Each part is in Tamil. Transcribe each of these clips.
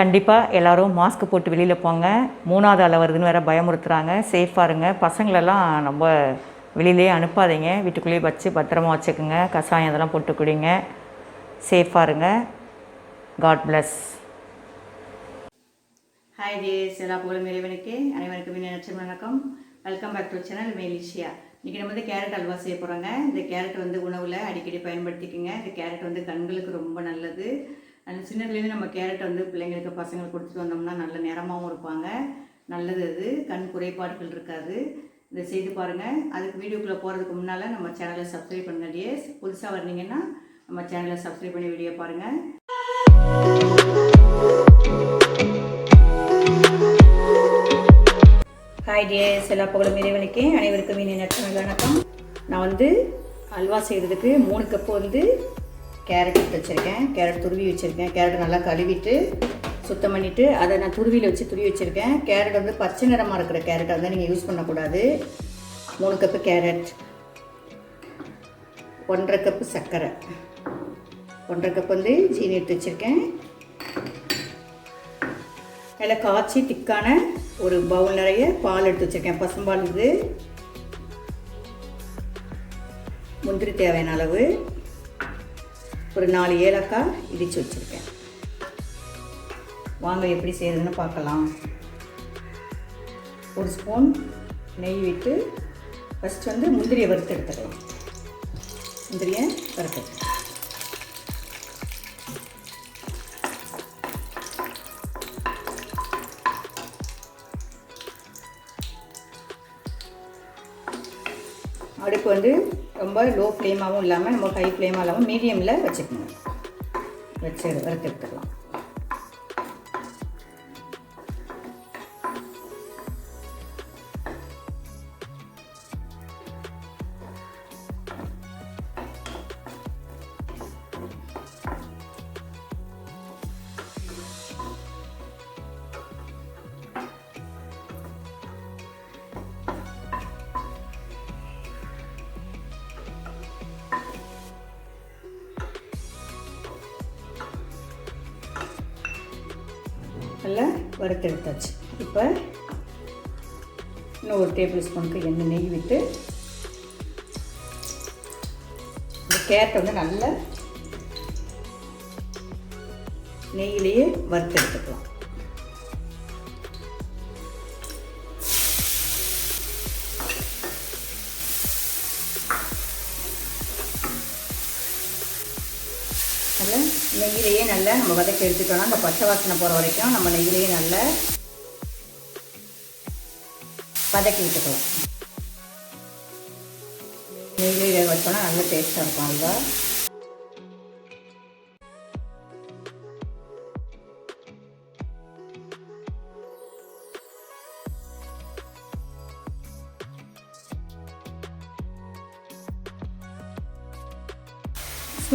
கண்டிப்பாக எல்லோரும் மாஸ்க் போட்டு வெளியில் போங்க. 3வது அலை வருதுன்னு வேறு பயமுறுத்துகிறாங்க. சேஃபாக இருங்க. பசங்களெல்லாம் ரொம்ப வெளியிலே அனுப்பாதீங்க. வீட்டுக்குள்ளேயே வச்சு பத்திரமா வச்சுக்கோங்க. கஷாயம் இதெல்லாம் போட்டு குடிங்க. சேஃபாக இருங்க. God plus. ஹாய் டேஸ், எல்லா புகழும் இறைவனுக்கு. அனைவருக்கும் இனிய வணக்கம். வெல்கம் பேக் டு சேனல் மேலிஷியா. இன்றைக்கி நம்ம வந்து கேரட் அல்வா செய்ய போகிறோங்க. இந்த கேரட் வந்து உணவில் அடிக்கடி பயன்படுத்திக்கோங்க. இந்த கேரட் வந்து கண்களுக்கு ரொம்ப நல்லது. அந்த சின்னதுலேருந்து நம்ம கேரட் வந்து பிள்ளைங்களுக்கு பசங்களுக்கு கொடுத்துட்டு வந்தோம்னா நல்ல நிறமாகவும் இருப்பாங்க. நல்லது, அது கண் குறைபாடுகள் இருக்காது. இதை செய்து பாருங்கள். அதுக்கு வீடியோக்குள்ளே போகிறதுக்கு முன்னால் நம்ம சேனலை சப்ஸ்கிரைப் பண்ணுங்க டேஸ். புதுசாக வந்தீங்கன்னா நம்ம சேனலை சப்ஸ்கிரைப் பண்ணி வீடியோ பாருங்கள். ஹாய் டேஸ், எல்லா புகழும் இறைவனுக்கு. அனைவருக்கும் இனிய வணக்கம். நான் வந்து அல்வா செய்கிறதுக்கு 3 கப்பு வந்து கேரட் எடுத்து வச்சுருக்கேன். கேரட் துருவி வச்சுருக்கேன். கேரட் நல்லா கழுவிட்டு சுத்தம் பண்ணிவிட்டு அதை நான் துருவியில் வச்சு துருவி வச்சுருக்கேன். கேரட் வந்து பச்சை நிறமாக இருக்கிற கேரட்டை வந்து நீங்கள் யூஸ் பண்ணக்கூடாது. 3 கப்பு கேரட், 1.5 கப்பு சர்க்கரை, 1.5 கப்பு வந்து ஜீனி எடுத்து வச்சுருக்கேன். நல்லா காய்ச்சி திக்கான ஒரு பவுல் நிறைய பால் எடுத்து வச்சுருக்கேன். பசும்பால். இது முந்திரி தேவையான அளவு, ஒரு 4 ஏலக்காய் இடித்து வச்சுருக்கேன். வாங்க எப்படி செய்யறதுன்னு பார்க்கலாம். 1 ஸ்பூன் நெய் விட்டு ஃபஸ்ட் வந்து முந்திரியை வறுத்து எடுத்துக்கலாம். முந்திரியை வறுத்து அடுப்பு வந்து ரொம்ப லோ ஃப்ளேமாகவும் இல்லாமல் நம்ம ஹை ஃப்ளேமாக இல்லாமல் மீடியமில் வச்சுக்கணும். வச்சு வறுத்து எடுத்துக்கலாம். நல்லா வறுத்து எடுத்தாச்சு. இப்போ இன்னும் 1 டேபிள் ஸ்பூனுக்கு எண்ணெய் நெய் விட்டு இந்த கேரட்டை வந்து நல்லா நெய்யிலேயே வறுத்து எடுத்துக்கலாம். நல்லா நெய்யிலேயே நல்லா நம்ம வதக்கி எடுத்துட்டோம்னா அந்த பச்சை வாசனை போகிற வரைக்கும் நம்ம நெய்யிலேயே நல்லா வதக்கி விட்டுக்கலாம். நெய்யிலேயே வச்சோன்னா நல்ல டேஸ்ட்டாக இருக்கும் அல்வா.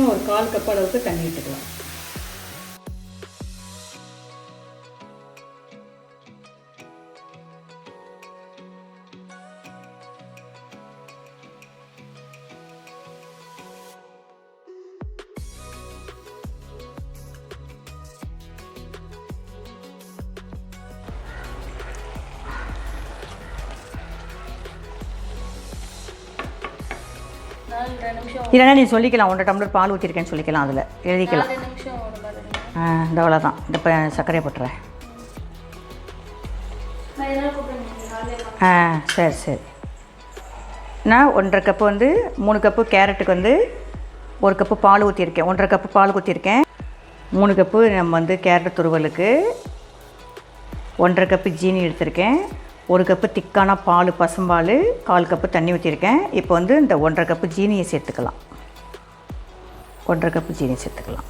ஒரு 1/4 கப் அளவுக்கு தண்ணி விட்டுக்கலாம். இல்லைன்னா நீ சொல்லிக்கலாம். 1 டம்ளர் பால் ஊற்றிருக்கேன்னு சொல்லிக்கலாம். அதில் எழுதிக்கலாம். இந்த அவ்வளோதான். இந்த சர்க்கரையை போட்டுறேன். சரி சரி. நான் 1.5 கப்பு வந்து 3 கப்பு கேரட்டுக்கு வந்து 1 கப்பு பால் ஊற்றிருக்கேன். 1.5 கப்பு பால் ஊற்றிருக்கேன். 3 கப்பு நம்ம வந்து கேரட் துருவலுக்கு 1.5 கப்பு ஜீனி எடுத்திருக்கேன். 1 கப்பு திக்கான பால், பசும்பால், 1/4 கப்பு தண்ணி ஊற்றிருக்கேன். இப்போ வந்து இந்த 1.5 கப்பு ஜீனியை சேர்த்துக்கலாம். 1.5 கப்பு ஜீனி சேர்த்துக்கலாம்.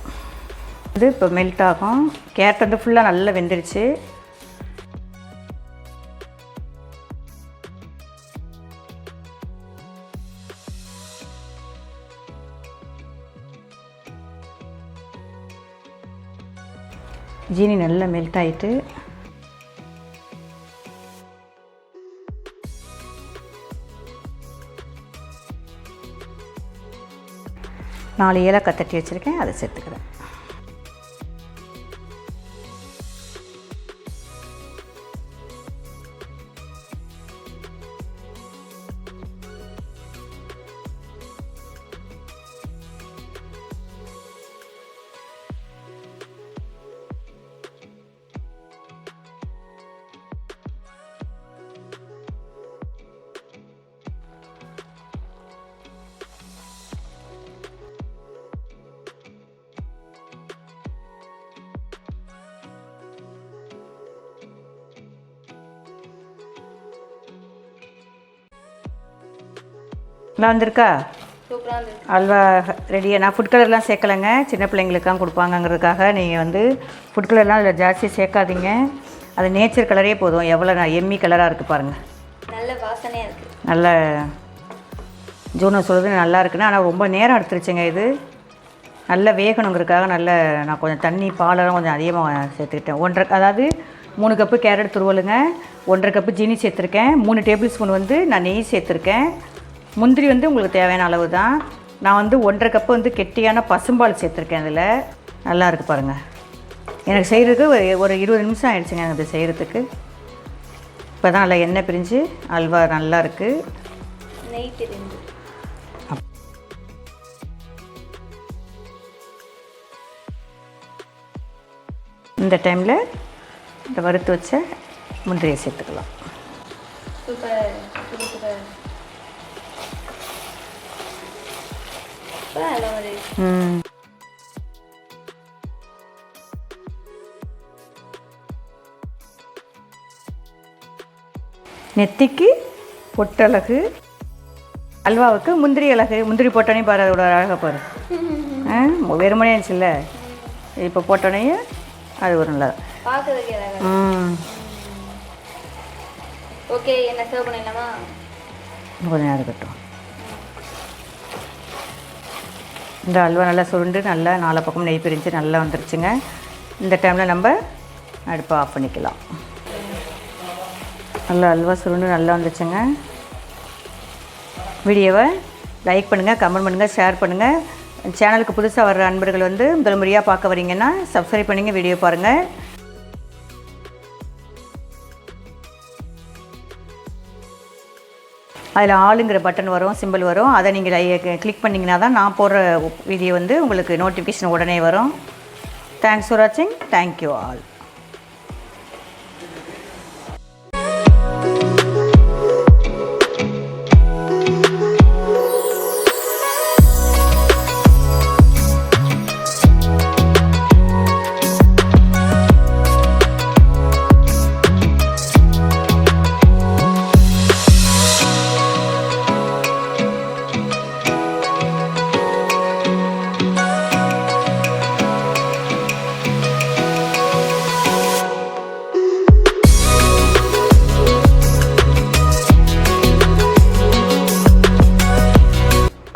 இது இப்போ மெல்ட் ஆகும். கேரட் வந்து ஃபுல்லாக நல்லா வெந்துருச்சு. ஜீனி நல்லா மெல்ட் ஆகிட்டு நாலு ஏலக்காய் தட்டி வச்சுருக்கேன், அதை சேர்த்துக்கிறேன். நல்லா வந்திருக்கா? சூப்பராக இருந்துருக்கு. அல்வா ரெடியாக. நான் ஃபுட் கலர்லாம் சேர்க்கலைங்க, சின்ன பிள்ளைங்களுக்காக கொடுப்பாங்கங்கிறதுக்காக. நீங்கள் வந்து ஃபுட் கலர்லாம் அதில் ஜாஸ்தி சேர்க்காதீங்க. அது நேச்சர் கலரே போதும். எவ்வளோ எம்மி கலராக இருக்குது பாருங்கள். நல்ல வாசனையாக இருக்குது. நல்ல ஜூனை சொல்கிறது நல்லா இருக்குன்னு. ஆனால் ரொம்ப நேரம் எடுத்துருச்சுங்க. இது நல்லா வேகணுங்கிறதுக்காக நான் கொஞ்சம் தண்ணி பாலெல்லாம் கொஞ்சம் அதிகமாக சேர்த்துக்கிட்டேன். அதாவது 3 கப்பு கேரட் துருவலுங்க, 1.5 கப்பு ஜீனி சேர்த்துருக்கேன், 3 டேபிள் ஸ்பூன் வந்து நான் நெய் சேர்த்துருக்கேன். முந்திரி வந்து உங்களுக்கு தேவையான அளவு தான். நான் வந்து 1.5 கப்பு வந்து கெட்டியான பசும்பால் சேர்த்துருக்கேன். அதில் நல்லா இருக்குது பாருங்கள். எனக்கு செய்கிறதுக்கு ஒரு 20 நிமிஷம் ஆகிடுச்சுங்க அது செய்கிறதுக்கு. இப்போ தான் நல்லா எண்ணெய் பிரிஞ்சு அல்வா நல்லா இருக்குது. நெய் பிரிஞ்சு இந்த டைமில் இந்த வறுத்து வச்ச முந்திரியை சேர்த்துக்கலாம். சூப்பர். நெத்திக்கு பொட்டழகு, அல்வாவுக்கு முந்திரி அழகு. முந்திரி போட்டோன்னே பாரு, அதோட அழகாக பாரு. வெறுமனே இருந்துச்சுல்ல, இப்போ போட்டோன்னே அது ஒரு நல்லா ஓகே. என்ன சர்வ் பண்ணிடலாமா? கொஞ்சம் நேரம் இருக்கட்டும். இந்த அல்வா நல்லா சுருண்டு நல்லா 4 பக்கம் நெய் பிரிஞ்சு நல்லா வந்துருச்சுங்க. இந்த டைமில் நம்ம அடுப்பை ஆஃப் பண்ணிக்கலாம். நல்லா அல்வா சுருண்டு நல்லா வந்துச்சுங்க. வீடியோவை லைக் பண்ணுங்கள், கமெண்ட் பண்ணுங்கள், ஷேர் பண்ணுங்கள். சேனலுக்கு புதுசாக வர்ற அன்பர்கள் வந்து முதல் முறையாக பார்க்க வரீங்கன்னா சப்ஸ்கிரைப் பண்ணிங்க, வீடியோ பாருங்கள். அதில் ஆளுங்கிற பட்டன் வரும், சிம்பிள் வரும். அதை நீங்கள் கிளிக் பண்ணிங்கன்னா தான் நான் போடுற வீடியோ வந்து உங்களுக்கு நோட்டிஃபிகேஷன் உடனே வரும். தேங்க்ஸ் ஃபார் வாட்சிங். Thank you all.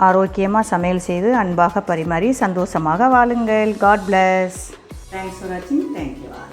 ஆரோக்கியமாக சமையல் செய்து அன்பாக பரிமாறி சந்தோஷமாக வாழுங்கள். God bless. தேங்க்ஸ் ஃபார் வாட்சிங். தேங்க்யூ.